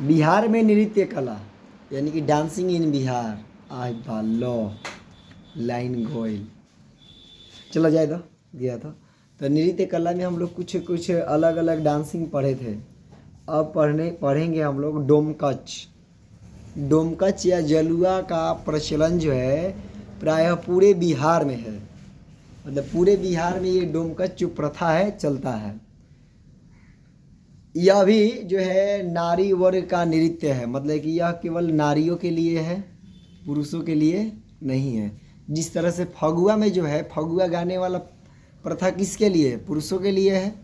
बिहार में नृत्य कला यानी कि डांसिंग इन बिहार। आई बालो लाइन गोइल चला जाए तो गया था। तो नृत्य कला में हम लोग कुछ कुछ अलग अलग डांसिंग पढ़े थे। अब पढ़ेंगे हम लोग डोमकच। डोमकच या जलुआ का प्रचलन जो है प्रायः पूरे बिहार में है। मतलब पूरे बिहार में ये डोमकच जो प्रथा है चलता है। यह भी जो है नारी वर्ग का नृत्य है। मतलब कि यह केवल नारियों के लिए है, पुरुषों के लिए नहीं है। जिस तरह से फगुआ में जो है फगुआ गाने वाला प्रथा किसके लिए है? पुरुषों के लिए है।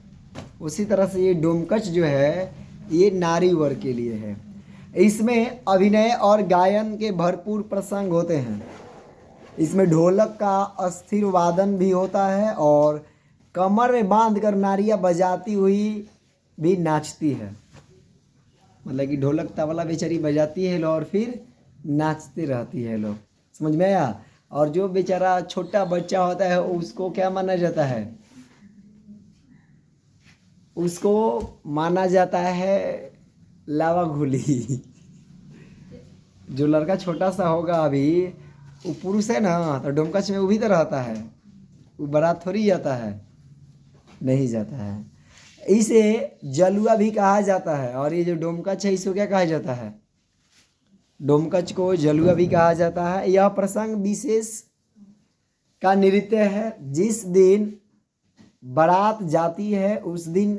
उसी तरह से ये डोमकच जो है ये नारी वर्ग के लिए है। इसमें अभिनय और गायन के भरपूर प्रसंग होते हैं। इसमें ढोलक का अस्थिर वादन भी होता है और कमर में बांध कर नारियाँ बजाती हुई भी नाचती है। मतलब कि ढोलक तबला बेचारी बजाती है लोग और फिर नाचते रहती है लोग। समझ में आया? और जो बेचारा छोटा बच्चा होता है उसको क्या माना जाता है? उसको माना जाता है लावा घुली। जो लड़का छोटा सा होगा अभी वो पुरुष है ना, तो डोमकच में वो भी तो रहता है। वो बारात थोड़ी जाता है, नहीं जाता है। इसे जलुआ भी कहा जाता है। और ये जो डोमकच है इसको क्या कहा जाता है? डोमकच को जलुआ भी कहा जाता है। यह प्रसंग विशेष का नृत्य है। जिस दिन बारात जाती है उस दिन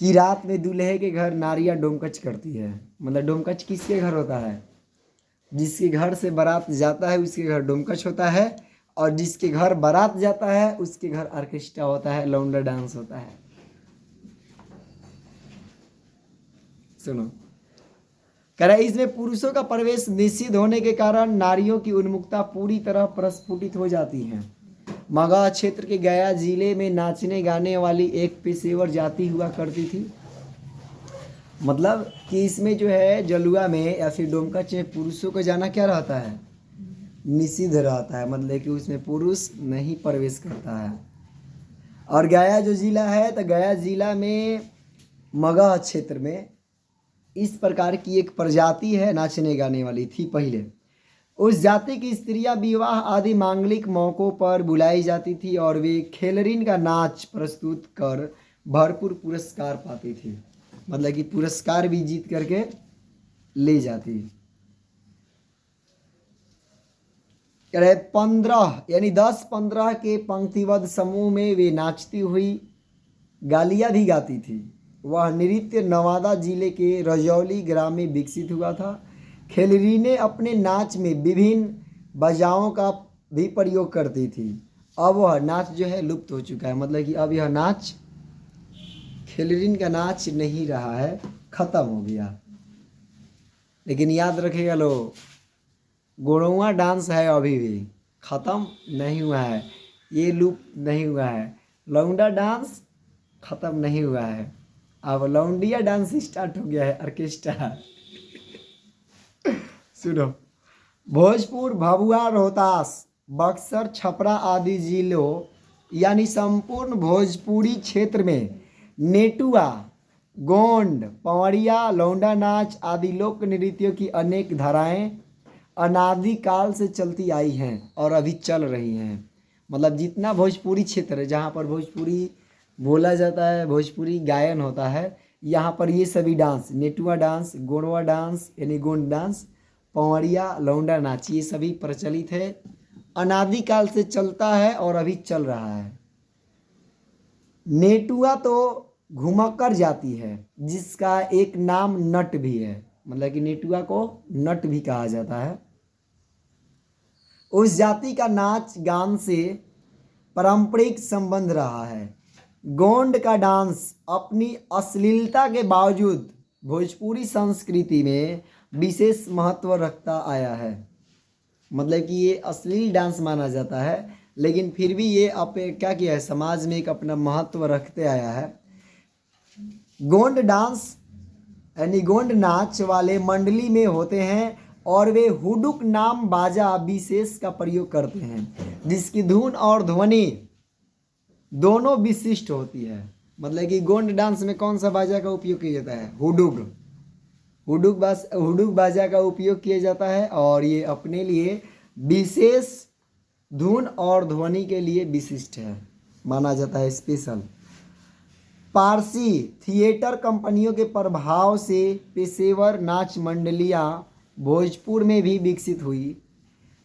की रात में दूल्हे के घर नारियाँ डोमकच करती है। मतलब डोमकच किसके घर होता है? जिसके घर से बारात जाता है उसके घर डोमकच होता है। और जिसके घर बारात जाता है उसके घर ऑर्केस्ट्रा होता है, लौंडा डांस होता है। सुनो, कह रहा है इसमें पुरुषों का प्रवेश निषिद्ध होने के कारण नारियों की उन्मुखता पूरी तरह प्रस्फुटित हो जाती है। मगध क्षेत्र के गया जिले में नाचने गाने वाली एक पेशेवर जाति हुआ करती थी। मतलब कि इसमें जो है जलुआ में या फिर डोमकच में पुरुषों को जाना क्या रहता है? निषिद्ध रहता है। मतलब कि उसमें पुरुष नहीं प्रवेश करता है। और गया जो जिला है तो गया जिला में मगध क्षेत्र में इस प्रकार की एक प्रजाति है नाचने गाने वाली थी पहले। उस जाति की स्त्रियां विवाह आदि मांगलिक मौक़ों पर बुलाई जाती थी और वे खेलरीन का नाच प्रस्तुत कर भरपूर पुरस्कार पाती थी। मतलब कि पुरस्कार भी जीत करके ले जाती। कह रहे 15 यानी 10-15 के पंक्तिबद्ध समूह में वे नाचती हुई गालियाँ भी गाती थी। वह नृत्य नवादा जिले के रजौली ग्राम में विकसित हुआ था। खेलरीने अपने नाच में विभिन्न बजाओं का भी प्रयोग करती थी। अब वह नाच जो है लुप्त हो चुका है। मतलब कि अब यह नाच खेलरीन का नाच नहीं रहा है, ख़त्म हो गया। लेकिन याद रखिएगा लोग, गोरौआ डांस है अभी भी, ख़त्म नहीं हुआ है, ये लुप्त नहीं हुआ है। लौंडा डांस ख़त्म नहीं हुआ है, अब लौंडिया डांस स्टार्ट हो गया है, ऑर्केस्ट्रा। सुनो, भोजपुर, भभुआ, रोहतास, बक्सर, छपरा आदि जिलों यानी संपूर्ण भोजपुरी क्षेत्र में नेटुआ, गोंड, पवरिया, लौंडा नाच आदि लोक नृत्यों की अनेक धाराएं अनादिकाल से चलती आई हैं और अभी चल रही हैं। मतलब जितना भोजपुरी क्षेत्र है जहाँ पर भोजपुरी बोला जाता है, भोजपुरी गायन होता है, यहाँ पर ये सभी डांस, नेटुआ डांस, गोंडवा डांस यानी गोंड डांस, पवरिया, लौंडा नाच, ये सभी प्रचलित है, अनादिकाल से चलता है और अभी चल रहा है। नेटुआ तो घुमक्कर जाती है जिसका एक नाम नट भी है। मतलब कि नेटुआ को नट भी कहा जाता है। उस जाति का नाच गान से पारंपरिक संबंध रहा है। गोंड का डांस अपनी अश्लीलता के बावजूद भोजपुरी संस्कृति में विशेष महत्व रखता आया है। मतलब कि ये अश्लील डांस माना जाता है लेकिन फिर भी ये क्या किया है, समाज में एक अपना महत्व रखते आया है। गोंड डांस यानी गोंड नाच वाले मंडली में होते हैं और वे हुडुक नाम बाजा विशेष का प्रयोग करते हैं जिसकी धुन और ध्वनि दोनों विशिष्ट होती है। मतलब कि गोंड डांस में कौन सा बाजा का उपयोग किया जाता है? हुडुक। हुडुक बाजा का उपयोग किया जाता है और ये अपने लिए विशेष धुन और ध्वनि के लिए विशिष्ट है, माना जाता है स्पेशल। पारसी थिएटर कंपनियों के प्रभाव से पेशेवर नाच मंडलियां भोजपुर में भी विकसित हुई,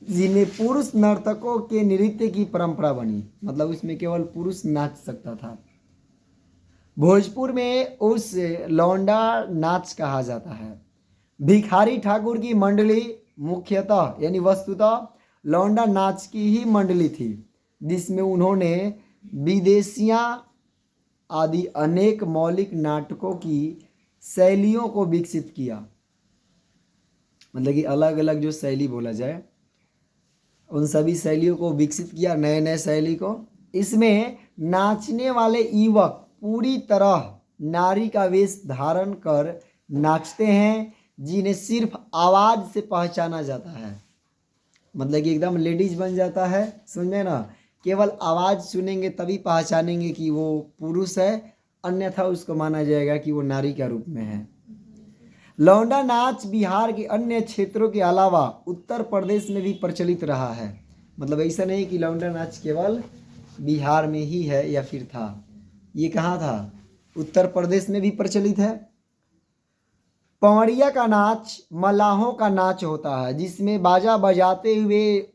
जिनमें पुरुष नर्तकों के नृत्य की परंपरा बनी। मतलब उसमें केवल पुरुष नाच सकता था। भोजपुर में उस लौंडा नाच कहा जाता है। भिखारी ठाकुर की मंडली मुख्यतः यानी वस्तुतः लौंडा नाच की ही मंडली थी, जिसमें उन्होंने विदेशियां आदि अनेक मौलिक नाटकों की शैलियों को विकसित किया। मतलब कि अलग अलग जो शैली बोला जाए उन सभी शैलियों को विकसित किया, नए नए शैली को। इसमें नाचने वाले युवक पूरी तरह नारी का वेश धारण कर नाचते हैं, जिन्हें सिर्फ आवाज़ से पहचाना जाता है। मतलब कि एकदम लेडीज बन जाता है, समझ में ना, केवल आवाज़ सुनेंगे तभी पहचानेंगे कि वो पुरुष है, अन्यथा उसको माना जाएगा कि वो नारी का रूप में है। लौंडा नाच बिहार के अन्य क्षेत्रों के अलावा उत्तर प्रदेश में भी प्रचलित रहा है। मतलब ऐसा नहीं कि लौंडा नाच केवल बिहार में ही है या फिर था, ये कहाँ था, उत्तर प्रदेश में भी प्रचलित है। पवड़िया का नाच मलाहों का नाच होता है, जिसमें बाजा बजाते हुए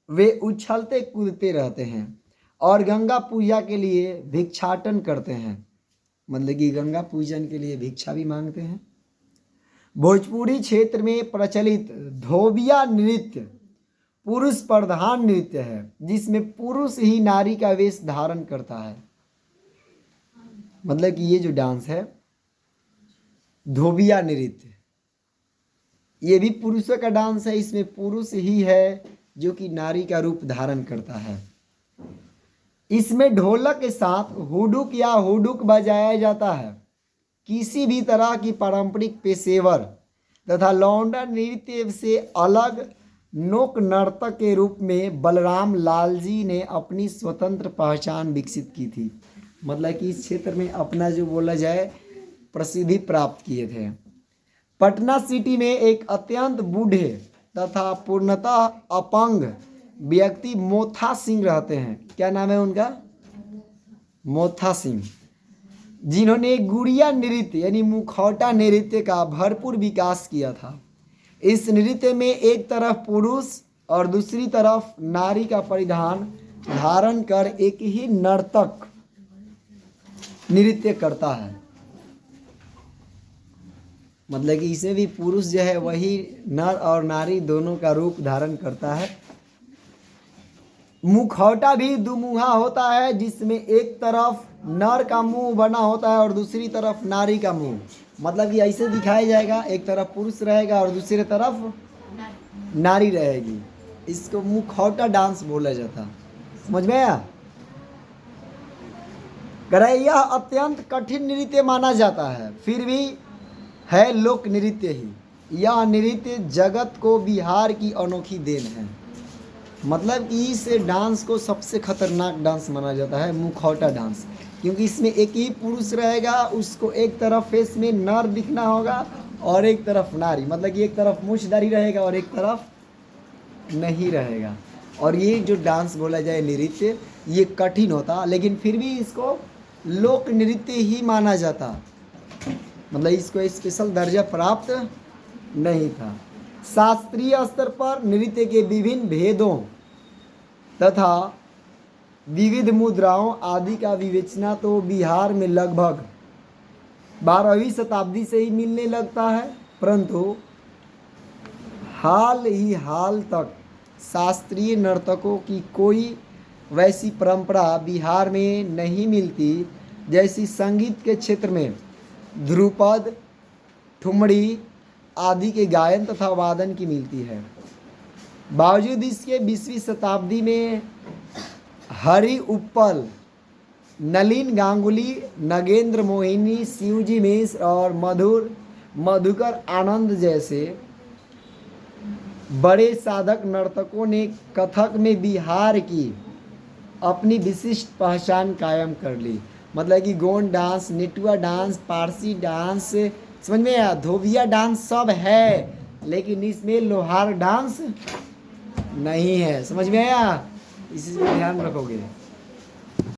वे उछलते कूदते रहते हैं और गंगा पूजा के लिए भिक्षाटन करते हैं। मतलब कि गंगा पूजन के लिए भिक्षा भी मांगते हैं। भोजपुरी क्षेत्र में प्रचलित धोबिया नृत्य पुरुष प्रधान नृत्य है, जिसमें पुरुष ही नारी का वेश धारण करता है। मतलब कि ये जो डांस है धोबिया नृत्य, ये भी पुरुषों का डांस है। इसमें पुरुष ही है जो कि नारी का रूप धारण करता है। इसमें ढोलक के साथ हुडुक या हुडुक बजाया जाता है। किसी भी तरह की पारंपरिक पेशेवर तथा लौंडा नृत्य से अलग लोक नर्तक के रूप में बलराम लाल जी ने अपनी स्वतंत्र पहचान विकसित की थी। मतलब कि इस क्षेत्र में अपना जो बोला जाए प्रसिद्धि प्राप्त किए थे। पटना सिटी में एक अत्यंत बूढ़े तथा पूर्णतः अपंग व्यक्ति मोथा सिंह रहते हैं। क्या नाम है उनका? मोथा सिंह, जिन्होंने गुड़िया नृत्य यानी मुखौटा नृत्य का भरपूर विकास किया था। इस नृत्य में एक तरफ पुरुष और दूसरी तरफ नारी का परिधान धारण कर एक ही नर्तक नृत्य करता है। मतलब कि इसमें भी पुरुष जो है वही नर और नारी दोनों का रूप धारण करता है। मुखौटा भी दुमुहा होता है, जिसमें एक तरफ नर का मुंह बना होता है और दूसरी तरफ नारी का मुंह। मतलब कि ऐसे दिखाया जाएगा, एक तरफ पुरुष रहेगा और दूसरी तरफ नारी रहेगी। इसको मुखौटा डांस बोला जाता। समझ में आया? यह अत्यंत कठिन नृत्य माना जाता है, फिर भी है लोक नृत्य ही। यह नृत्य जगत को बिहार की अनोखी देन है। मतलब कि इस डांस को सबसे खतरनाक डांस माना जाता है मुखौटा डांस, क्योंकि इसमें एक ही पुरुष रहेगा, उसको एक तरफ फेस में नर दिखना होगा और एक तरफ नारी। मतलब कि एक तरफ मूछधारी रहेगा और एक तरफ नहीं रहेगा। और ये जो डांस बोला जाए नृत्य, ये कठिन होता, लेकिन फिर भी इसको लोक नृत्य ही माना जाता। मतलब इसको स्पेशल दर्जा प्राप्त नहीं था। शास्त्रीय स्तर पर नृत्य के विभिन्न भेदों तथा विविध मुद्राओं आदि का विवेचना तो बिहार में लगभग 12वीं शताब्दी से ही मिलने लगता है, परंतु हाल तक शास्त्रीय नर्तकों की कोई वैसी परंपरा बिहार में नहीं मिलती जैसी संगीत के क्षेत्र में ध्रुपद, ठुमरी आदि के गायन तथा वादन की मिलती है। बावजूद इसके 20वीं शताब्दी में हरि उप्पल, नलिन गांगुली, नगेंद्र मोहिनी, शिवजी मिश्र और मधुकर आनंद जैसे बड़े साधक नर्तकों ने कथक में बिहार की अपनी विशिष्ट पहचान कायम कर ली। मतलब कि Gond dance, Netua dance, Parsi dance, समझ में आया? धोबिया डांस सब है लेकिन इसमें लोहार डांस नहीं है। समझ में आया? इसी से ध्यान रखोगे।